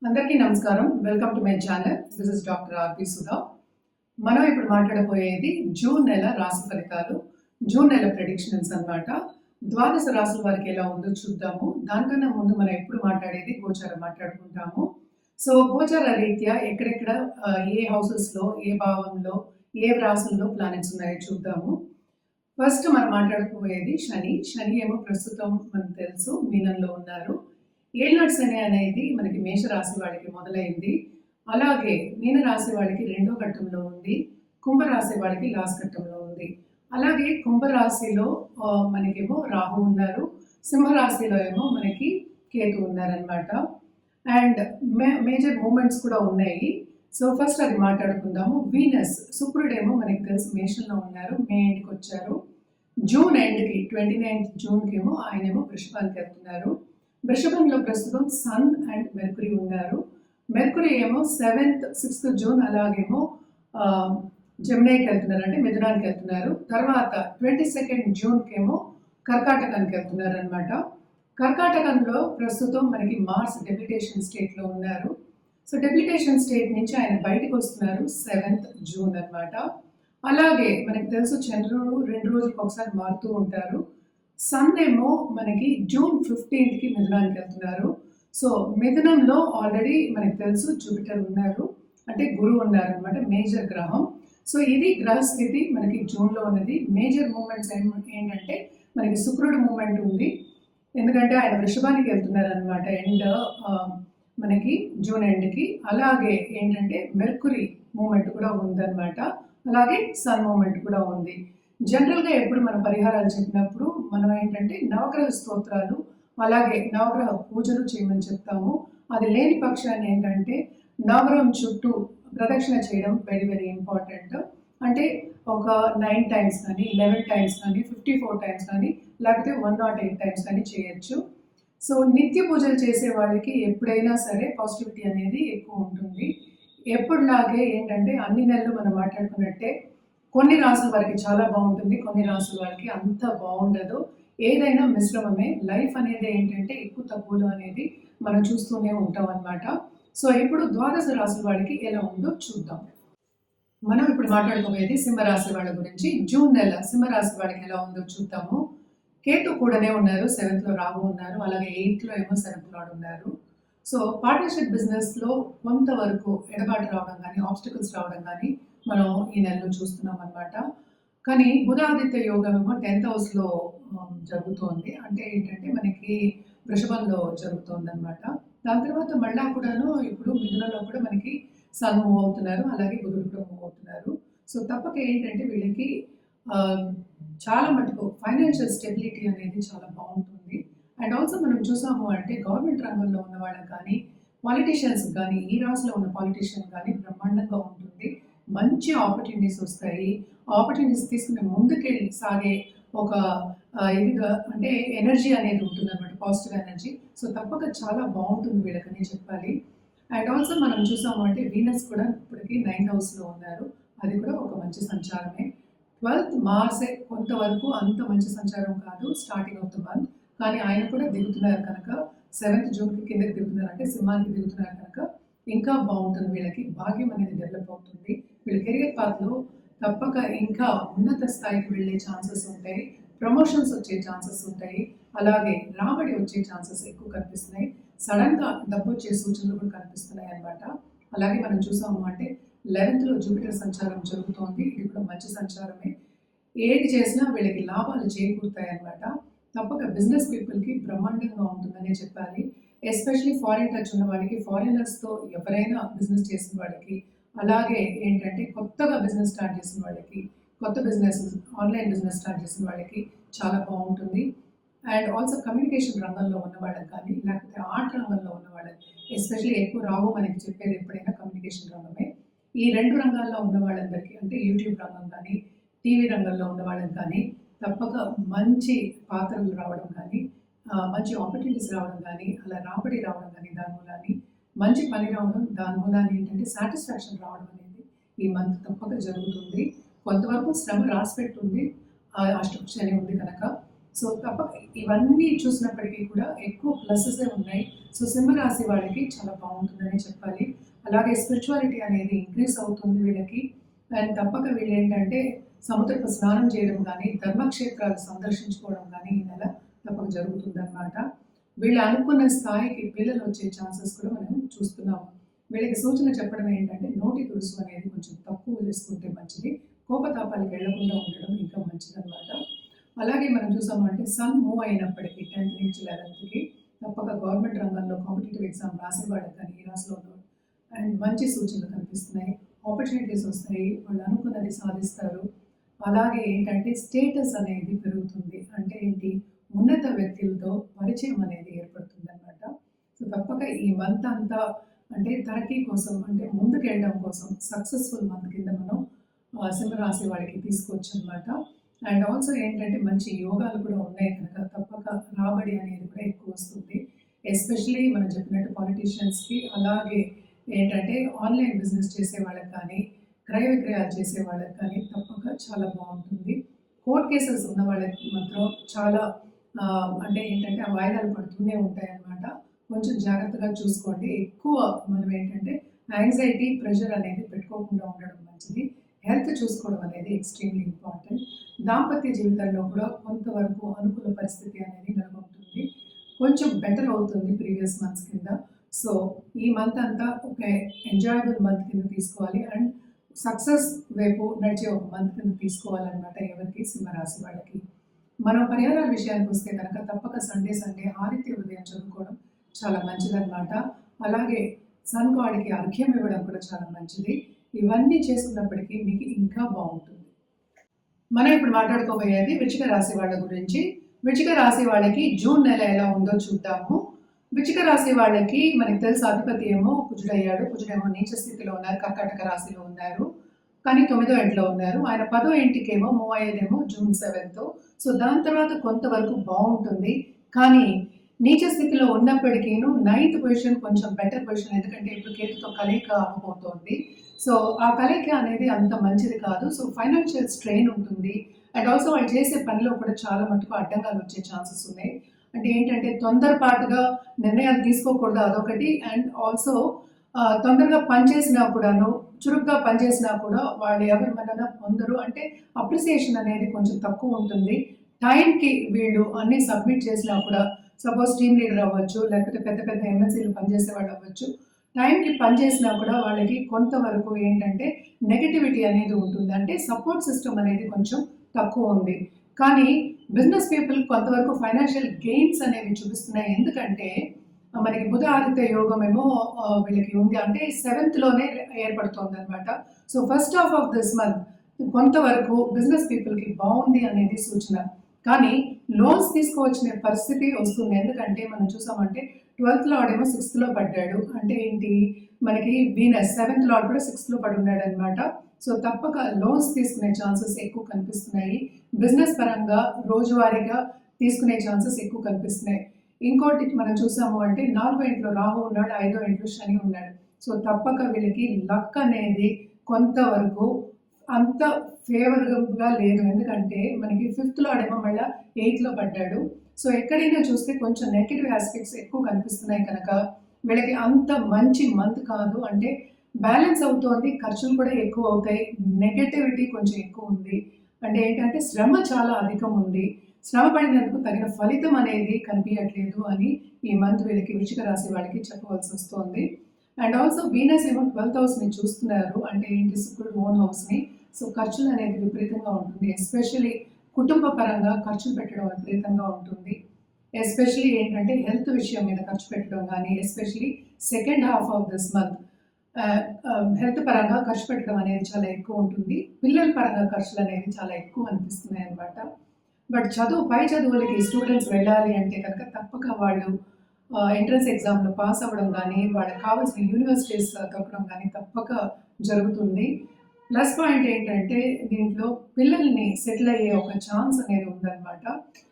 అందరికీ నమస్కారం. Welcome to my channel. This is doctor R P Sudha. మనం ఇప్పుడు మాట్లాడబోయేది జూన్ నెల రాశి ఫలితాలు. జూన్ నెల ప్రెడిక్షన్స్ అన్నమాట. ద్వాదశ రాశుల వారికి ఎలా ఉందో చూద్దాము. దానికన్నా ముందు మనం ఎప్పుడు మాట్లాడేది గోచారం మాట్లాడుకుంటాము. సో గోచార రీత్యా ఎక్కడెక్కడ ఏ హౌసెస్‌లో, ఏ భావంలో, ఏ రాశుల్లో ప్లానెట్స్ ఉన్నాయో చూద్దాము. ఫస్ట్ మనం మాట్లాడుకోబోయేది శని. శని ఏమో ప్రస్తుతం మనకు తెలుసు మీనంలో ఉన్నారు. ఏళ్ళనాటి శని అనేది మనకి మేషరాశి వాళ్ళకి మొదలైంది. అలాగే మీనరాశి వాళ్ళకి రెండో ఘట్టంలో ఉంది. కుంభరాశి వాళ్ళకి లాస్ట్ ఘట్టంలో ఉంది. అలాగే కుంభరాశిలో మనకేమో రాహు ఉన్నారు. సింహరాశిలో ఏమో మనకి కేతు ఉన్నారనమాట. అండ్ మేజర్ మూమెంట్స్ కూడా ఉన్నాయి. సో ఫస్ట్ అది మాట్లాడుకుందాము. వీనస్ శుక్రుడేమో మనకి తెలుసు మేషంలో ఉన్నారు. మే ఎండ్కి వచ్చారు. జూన్ ఎండ్కి 29th జూన్కి ఏమో ఆయనేమో వృషభానికి వెళ్తున్నారు. వృషభంలో ప్రస్తుతం సన్ అండ్ మెర్కురీ ఉన్నారు. మెర్కురీ ఏమో 7th 6th జూన్ అలాగేమో జెమినైకి వెళ్తున్నారు, అంటే మిథునానికి వెళ్తున్నారు. తర్వాత 22nd జూన్కి ఏమో కర్కాటకానికి వెళ్తున్నారు అనమాట. కర్కాటకంలో ప్రస్తుతం మనకి మార్స్ డెప్యుటేషన్ స్టేట్లో ఉన్నారు. సో డెప్యుటేషన్ స్టేట్ నుంచి ఆయన బయటకు వస్తున్నారు 7th జూన్ అనమాట. అలాగే మనకి తెలుసు చంద్రుడు 2 రోజులకు ఒకసారి మారుతూ ఉంటారు. సన్ ఏమో మనకి జూన్ 15కి మిథునానికి వెళ్తున్నారు. సో మిథునంలో ఆల్రెడీ మనకి తెలుసు జూపిటర్ ఉన్నారు, అంటే గురువు ఉన్నారు అనమాట, మేజర్ గ్రహం. సో ఇది గ్రహస్థితి మనకి జూన్లో ఉన్నది. మేజర్ మూమెంట్స్ ఏంటంటే మనకి శుక్రుడు మూమెంట్ ఉంది, ఎందుకంటే ఆయన వృషభానికి వెళ్తున్నారు అనమాట ఎండ్ మనకి జూన్ ఎండ్కి. అలాగే ఏంటంటే మెర్కురీ మూమెంట్ కూడా ఉందన్నమాట. అలాగే సన్ మూమెంట్ కూడా ఉంది. జనరల్గా ఎప్పుడు మన పరిహారాలు చెప్పినప్పుడు మనం ఏంటంటే నవగ్రహ స్తోత్రాలు అలాగే నవగ్రహ పూజలు చేయమని చెప్తాము. అది లేని పక్షాన్ని ఏంటంటే నవగ్రహం చుట్టూ ప్రదక్షిణ చేయడం వెరీ వెరీ ఇంపార్టెంట్. అంటే ఒక 9 టైమ్స్ కానీ 11 టైమ్స్ కానీ 54 టైమ్స్ కానీ లేకపోతే 108 టైమ్స్ కానీ చేయొచ్చు. సో నిత్య పూజలు చేసే వాళ్ళకి ఎప్పుడైనా సరే పాజిటివిటీ అనేది ఎక్కువ ఉంటుంది. ఎప్పుడులాగే ఏంటంటే అన్ని నెలలు మనం మాట్లాడుకున్నట్టే కొన్ని రాసుల వారికి చాలా బాగుంటుంది, కొన్ని రాసుల వారికి అంత బాగుండదు. ఏదైనా మిశ్రమమే. లైఫ్ అనేది ఏంటంటే ఎక్కువ తక్కువలో అనేది మనం చూస్తూనే ఉంటాం అన్నమాట. సో ఇప్పుడు ద్వాదశ రాసుల వాడికి ఎలా ఉందో చూద్దాం. మనం ఇప్పుడు మాట్లాడుకోబోయేది సింహరాశి వాళ్ళ గురించి. జూన్ నెల సింహరాశి వాళ్ళకి ఎలా ఉందో చూద్దాము. కేతు కూడానే ఉన్నారు, 7th రాహు ఉన్నారు, అలాగే 8th ఏమో 7th లార్డ్ ఉన్నారు. సో పార్ట్నర్షిప్ బిజినెస్లో కొంతవరకు ఎడబాటు రావడం కానీ ఆబ్స్టికల్స్ రావడం కానీ మనం ఈ నెలలో చూస్తున్నాం అనమాట. కానీ బుధాదిత్య యోగం ఏమో 10th హౌస్లో జరుగుతోంది. అంటే ఏంటంటే మనకి వృషభంలో జరుగుతోంది అనమాట. దాని తర్వాత మళ్ళా కూడాను ఇప్పుడు మిథునంలో కూడా మనకి సన్ మూవ్ అవుతున్నారు, అలాగే బుధుడు కూడా మూవ్ అవుతున్నారు. సో తప్పక ఏంటంటే వీళ్ళకి చాలా మటుకు ఫైనాన్షియల్ స్టెబిలిటీ అనేది చాలా బాగుంటుంది. అండ్ ఆల్సో మనం చూసాము అంటే గవర్నమెంట్ రంగంలో ఉన్న వాళ్ళకి కానీ పాలిటీషియన్స్ కానీ ఈ రాశిలో ఉన్న పాలిటీషియన్ కానీ బ్రహ్మాండంగా ఉంటుంది. మంచి ఆపర్చునిటీస్ వస్తాయి. ఆపర్చునిటీస్ తీసుకుని ముందుకెళ్ళి సాగే ఒక ఇదిగా అంటే ఎనర్జీ అనేది ఉంటుంది అనమాట, పాజిటివ్ ఎనర్జీ. సో తప్పక చాలా బాగుంటుంది వీళ్ళకని చెప్పాలి. అండ్ ఆల్సో మనం చూసాము అంటే వీనస్ కూడా ఇప్పటికీ 9th హౌస్లో ఉన్నారు. అది కూడా ఒక మంచి సంచారమే. 12th మార్సే కొంతవరకు అంత మంచి సంచారం కాదు స్టార్టింగ్ ఆఫ్ ద మంత్, కానీ ఆయన కూడా దిగుతున్నారు కనుక 7th జూన్కి కిందకి దిగుతున్నారు, అంటే సింహానికి దిగుతున్నారు కనుక ఇంకా బాగుంటుంది. వీళ్ళకి భాగ్యం అనేది డెవలప్ అవుతుంది. వీళ్ళ కెరియర్ పాత్లో తప్పక ఇంకా ఉన్నత స్థాయికి వెళ్ళే ఛాన్సెస్ ఉంటాయి. ప్రమోషన్స్ వచ్చే ఛాన్సెస్ ఉంటాయి. అలాగే రాబడి వచ్చే ఛాన్సెస్ ఎక్కువ కనిపిస్తున్నాయి. సడన్గా డబ్బు వచ్చే సూచనలు కూడా కనిపిస్తున్నాయి అన్నమాట. అలాగే మనం చూసాము అంటే 11th జూపిటర్ సంచారం జరుగుతోంది. ఇది కూడా మంచి సంచారమే. ఏది చేసినా వీళ్ళకి లాభాలు చేకూరుతాయి అన్నమాట. తప్పక బిజినెస్ పీపుల్కి బ్రహ్మాండంగా ఉంటుందనే చెప్పాలి. ఎస్పెషలీ ఫారిన్ టచ్ ఉన్న వాళ్ళకి, ఫారినర్స్తో ఎవరైనా బిజినెస్ చేసిన వాళ్ళకి, అలాగే ఏంటంటే కొత్తగా బిజినెస్ స్టార్ట్ చేసిన వాళ్ళకి, కొత్త బిజినెస్ ఆన్లైన్ బిజినెస్ స్టార్ట్ చేసిన వాళ్ళకి చాలా బాగుంటుంది. అండ్ ఆల్సో కమ్యూనికేషన్ రంగంలో ఉన్న వాళ్ళకి కానీ లేకపోతే ఆర్ట్ రంగంలో ఉన్న వాళ్ళకి, ఎస్పెషలీ ఎక్కువ రావు మనకి చెప్పేది ఎప్పుడైనా కమ్యూనికేషన్ రంగమే. ఈ 2 రంగాల్లో ఉన్న వాళ్ళందరికీ, అంటే యూట్యూబ్ రంగం కానీ టీవీ రంగంలో ఉన్న వాళ్ళకి కానీ తప్పక మంచి పాత్రలు రావడం కానీ మంచి ఆపర్చునిటీస్ రావడం కానీ అలా రాబడి రావడం కానీ దాని మూలాన్ని మంచి పని రావడం, దాని మూలాన్ని ఏంటంటే సాటిస్ఫాక్షన్ రావడం అనేది ఈ మంత్ తప్పక జరుగుతుంది. కొంతవరకు శ్రమ రాసి పెట్టుంది, అష్టపక్ష అని ఉంది కనుక. సో తప్పక ఇవన్నీ చూసినప్పటికీ కూడా ఎక్కువ ప్లసెసే ఉన్నాయి. సో సింహరాశి వాళ్ళకి చాలా బాగుంటుందని చెప్పాలి. అలాగే స్పిరిచువాలిటీ అనేది ఇంక్రీజ్ అవుతుంది వీళ్ళకి. అండ్ తప్పక వీళ్ళేంటంటే సముద్రపు స్నానం చేయడం కానీ, ధర్మక్షేత్రాలు సందర్శించుకోవడం కానీ ఈ నెల తప్పక జరుగుతుందనమాట. వీళ్ళు అనుకున్న స్థాయికి పిల్లలు వచ్చే ఛాన్సెస్ కూడా మనం చూస్తున్నాము. వీళ్ళకి సూచన చెప్పడం ఏంటంటే నోటి తుడుసు అనేది కొంచెం తక్కువ చేసుకుంటే మంచిది. కోపతాపాలకు వెళ్లకుండా ఉండడం ఇంకా మంచిదనమాట. అలాగే మనం చూసామంటే సన్ మూవ్ అయినప్పటికీ 10th నుంచి 11th తప్పక గవర్నమెంట్ రంగంలో కాంపిటేటివ్ ఎగ్జామ్ రాసేవాళ్ళకి కానీ ఈ రాశిలో అండ్ మంచి సూచనలు కనిపిస్తున్నాయి. ఆపర్చునిటీస్ వస్తాయి, వాళ్ళు అనుకున్నది సాధిస్తారు. అలాగే ఏంటంటే స్టేటస్ అనేది పెరుగుతుంది. అంటే ఏంటి, ఉన్నత వ్యక్తులతో పరిచయం అనేది ఏర్పడుతుంది అనమాట. సో తప్పక ఈ మంత్ అంతా అంటే తరఖీ కోసం, అంటే ముందుకెళ్ళడం కోసం సక్సెస్ఫుల్ మంత్ కింద మనం సింహరాశి వాళ్ళకి తీసుకోవచ్చు అనమాట. అండ్ ఆల్సో ఏంటంటే మంచి యోగాలు కూడా ఉన్నాయి కనుక తప్పక రాబడి అనేది కూడా ఎక్కువ వస్తుంది. ఎస్పెషలీ మనం చెప్పినట్టు పాలిటీషియన్స్కి, అలాగే ఏంటంటే ఆన్లైన్ బిజినెస్ చేసే వాళ్ళకి కానీ, క్రయ విక్రయాలు చేసే వాళ్ళకి కానీ తప్పక చాలా బాగుంటుంది. కోర్ట్ కేసెస్ ఉన్న వాళ్ళకి మాత్రం చాలా అంటే ఏంటంటే ఆ వాయిదాలు పడుతూనే ఉంటాయన్నమాట. కొంచెం జాగ్రత్తగా చూసుకోండి. ఎక్కువ మనం ఏంటంటే యాంగ్జైటీ, ప్రెషర్ అనేది పెట్టుకోకుండా ఉండడం మంచిది. హెల్త్ చూసుకోవడం అనేది ఎక్స్ట్రీమ్లీ ఇంపార్టెంట్. దాంపత్య జీవితంలో కూడా కొంతవరకు అనుకూల పరిస్థితి అనేది నెలకొంటుంది. కొంచెం బెటర్ అవుతుంది ప్రీవియస్ మంత్స్ కింద. సో ఈ మంత్ అంతా ఒక ఎంజాయబుల్ మంత్ కింద తీసుకోవాలి అండ్ సక్సెస్ వైపు నడిచే ఒక మంత్ కింద తీసుకోవాలన్నమాట ఎవరికి, సింహరాశి వాళ్ళకి. మనం పరిహారాల విషయానికి వస్తే కనుక తప్పక సండే ఆదిత్య ఉదయం చదువుకోవడం చాలా మంచిదన్నమాట. అలాగే సన్ గాడ్కి అర్ఘ్యం ఇవ్వడం కూడా చాలా మంచిది. ఇవన్నీ చేసుకున్నప్పటికీ మీకు ఇంకా బాగుంటుంది. మనం ఇప్పుడు మాట్లాడుకోబోయేది వృశ్చిక రాశి వాళ్ళ గురించి. వృశ్చిక రాశి వాళ్ళకి జూన్ నెల ఎలా ఉందో చూద్దాము. వృశ్చిక రాశి వాళ్ళకి మనకి తెలుసు అధిపతి ఏమో కుజుడయ్యాడు. కుజుడేమో నీచ స్థితిలో ఉన్నారు, కర్కాటక రాశిలో ఉన్నారు, కానీ 9వ ఇంట్లో ఉన్నారు. ఆయన 10వ ఇంటికేమో మూవ్ అయ్యేదేమో జూన్ 7th. సో దాని తర్వాత కొంతవరకు బాగుంటుంది. కానీ నీచ స్థితిలో ఉన్నప్పటికీ 9th పొజిషన్ కొంచెం బెటర్ పొజిషన్, ఎందుకంటే ఇప్పుడు కేతుతో కలయిక అవ్వబోతోంది. సో ఆ కలయిక అనేది అంత మంచిది కాదు. సో ఫైనాన్షియల్ స్ట్రెయిన్ ఉంటుంది. అండ్ ఆల్సో వాళ్ళు చేసే పనిలో కూడా చాలా మటుకు అడ్డంగాలు వచ్చే ఛాన్సెస్ ఉన్నాయి. అంటే ఏంటంటే తొందరపాటుగా నిర్ణయాలు తీసుకోకూడదు, అదొకటి. అండ్ ఆల్సో తొందరగా పనిచేసినా కూడాను, చురుగ్గా పనిచేసినా కూడా వాళ్ళు ఎవరి మన్నన పొందరు. అంటే అప్రిసియేషన్ అనేది కొంచెం తక్కువ ఉంటుంది. టైంకి వీళ్ళు అన్నీ సబ్మిట్ చేసినా కూడా, సపోజ్ టీమ్ లీడర్ అవ్వచ్చు, లేకపోతే పెద్ద పెద్ద ఎంఎన్సీలు పనిచేసే వాళ్ళు అవ్వచ్చు, టైంకి పనిచేసినా కూడా వాళ్ళకి కొంతవరకు ఏంటంటే నెగటివిటీ అనేది ఉంటుంది. అంటే సపోర్ట్ సిస్టమ్ అనేది కొంచెం తక్కువ ఉంది. కానీ బిజినెస్ పీపుల్ కొంతవరకు ఫైనాన్షియల్ గెయిన్స్ అనేవి చూపిస్తున్నాయి. ఎందుకంటే మనకి బుధ ఆదిత్య యోగం ఏమో వీళ్ళకి ఉంది, అంటే 7th ఏర్పడుతుంది అనమాట. So first half of this month కొంతవరకు బిజినెస్ పీపుల్కి బాగుంది అనేది సూచన. కానీ లోన్స్ తీసుకోవచ్చిన పరిస్థితి వస్తుంది. ఎందుకంటే మనం చూసామంటే 12th లార్డ్ ఏమో 6th పడ్డాడు. అంటే ఏంటి, మనకి వీనస్ 7th లార్డ్ కూడా 6th పడి ఉన్నాడు అనమాట. సో తప్పక లోన్స్ తీసుకునే ఛాన్సెస్ ఎక్కువ కనిపిస్తున్నాయి. బిజినెస్ పరంగా రోజువారీగా తీసుకునే ఛాన్సెస్ ఎక్కువ కనిపిస్తున్నాయి. ఇంకోటి మనం చూసాము అంటే 4వ ఇంట్లో రాహు ఉన్నాడు, 5వ ఇంట్లో శని ఉన్నాడు. సో తప్పక వీళ్ళకి లక్ అనేది కొంతవరకు అంత ఫేవరబుల్గా లేదు. ఎందుకంటే మనకి 5th లార్డ్ ఏమో మళ్ళీ 8th పడ్డాడు. సో ఎక్కడైనా చూస్తే కొంచెం నెగిటివ్ ఆస్పెక్ట్స్ ఎక్కువ కనిపిస్తున్నాయి కనుక వీళ్ళకి అంత మంచి మంత్ కాదు. అంటే బ్యాలెన్స్ అవుతోంది, ఖర్చులు కూడా ఎక్కువ అవుతాయి, నెగటివిటీ కొంచెం ఎక్కువ ఉంది. అంటే ఏంటంటే శ్రమ చాలా అధికం ఉంది. శ్రమ పడినందుకు తగిన ఫలితం అనేది కనిపించట్లేదు అని ఈ మంత్ వీళ్ళకి వృశ్చిక రాశి వాళ్ళకి చెప్పవలసి వస్తుంది. అండ్ ఆల్సో వీనస్ ఏమో 12th హౌస్ని చూస్తున్నారు. అంటే ఏంటి, శుక్రుడు ఓన్ హౌస్ని. సో ఖర్చులు అనేది విపరీతంగా ఉంటుంది. ఎస్పెషలీ కుటుంబ పరంగా ఖర్చులు పెట్టడం విపరీతంగా ఉంటుంది. ఎస్పెషలీ ఏంటంటే హెల్త్ విషయం మీద ఖర్చు పెట్టడం కానీ, especially second half of this month health పరంగా ఖర్చు పెట్టడం అనేది చాలా ఎక్కువ ఉంటుంది. పిల్లల పరంగా ఖర్చులు అనేవి చాలా ఎక్కువ అనిపిస్తున్నాయి అన్నమాట. బట్ పై చదువులకి స్టూడెంట్స్ వెళ్ళాలి అంటే కనుక తప్పక వాళ్ళు ఎంట్రన్స్ ఎగ్జామ్లో పాస్ అవ్వడం కానీ, వాళ్ళకి కావాల్సిన యూనివర్సిటీస్ దొరకడం కానీ తప్పక జరుగుతుంది. ప్లస్ పాయింట్ ఏంటంటే దీంట్లో పిల్లల్ని సెటిల్ అయ్యే ఒక ఛాన్స్ అనేది ఉందన్నమాట.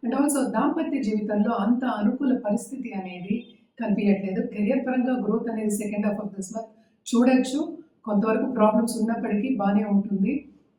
అండ్ ఆల్సో దాంపత్య జీవితంలో అంత అనుకూల పరిస్థితి అనేది కనిపించట్లేదు. కెరియర్ పరంగా గ్రోత్ అనేది second half of this month చూడొచ్చు. కొంతవరకు ప్రాబ్లమ్స్ ఉన్నప్పటికీ బాగానే ఉంటుంది.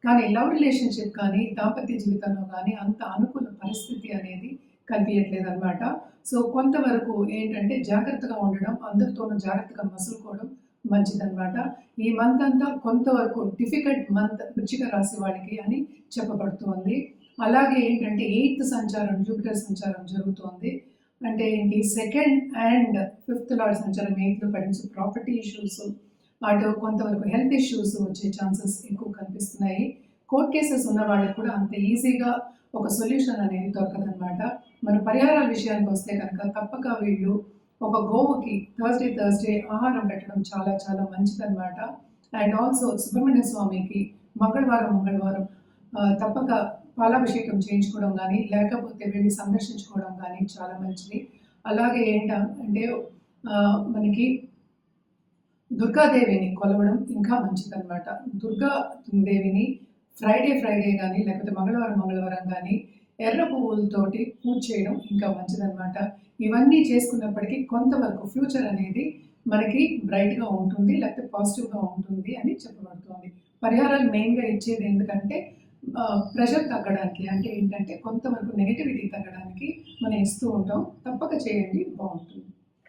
కానీ లవ్ రిలేషన్‌షిప్ కానీ, దాంపత్య జీవితంలో గానీ అంత అనుకూల పరిస్థితి అనేది కనిపియట్లేదనమాట. సో, కొంతవరకు ఏంటంటే జాగ్రత్తగా ఉండడం, అందరితోనూ జాగ్రత్తగా మసులుకోవడం మంచిదనమాట. ఈ మంత్ అంతా కొంతవరకు డిఫికల్ట్ మంత్ వృశ్చిక రాశి వాళ్ళకి అని చెప్పబడుతోంది. అలాగే ఏంటంటే 8థ్ సంచారం జూపిటర్ సంచారం జరుగుతోంది. అంటే ఏంటి సెకండ్ అండ్ ఫిఫ్త్ లార్డ్ సంచారం 8లో పడింది. సో, ప్రాపర్టీ ఇష్యూస్, అటు కొంతవరకు హెల్త్ ఇష్యూస్ వచ్చే ఛాన్సెస్ ఎక్కువ కనిపిస్తున్నాయి. కోర్ట్ కేసెస్ ఉన్న వాళ్ళకి కూడా అంత ఈజీగా ఒక సొల్యూషన్ అనేది దొరకదనమాట. మన పరిహారాల విషయానికి వస్తే కనుక తప్పక వీళ్ళు ఒక గోవుకి థర్స్డే ఆహారం పెట్టడం చాలా చాలా మంచిదనమాట. అండ్ ఆల్సో సుబ్రహ్మణ్య స్వామికి మంగళవారం తప్పక పాలాభిషేకం చేయించుకోవడం కానీ, లేకపోతే వెళ్ళి సందర్శించుకోవడం కానీ చాలా మంచిది. అలాగే అంటే మనకి దుర్గాదేవిని కొలవడం ఇంకా మంచిదనమాట. దుర్గాదేవిని ఫ్రైడే కానీ, లేకపోతే మంగళవారం కానీ ఎర్ర పువ్వులతోటి పూజ చేయడం ఇంకా మంచిదనమాట. ఇవన్నీ చేసుకున్నప్పటికీ కొంతవరకు ఫ్యూచర్ అనేది మనకి బ్రైట్‌గా ఉంటుంది. లేకపోతే పాజిటివ్‌గా ఉంటుంది అని చెప్పబడుతోంది. పరిహారాలు మెయిన్‌గా ఇచ్చేది ఎందుకంటే ప్రెషర్ తగ్గడానికి. అంటే ఏంటంటే కొంతవరకు నెగటివిటీ తగ్గడానికి మనం ఇస్తూ ఉంటాం. తప్పక చేయండి, బావుంటుంది.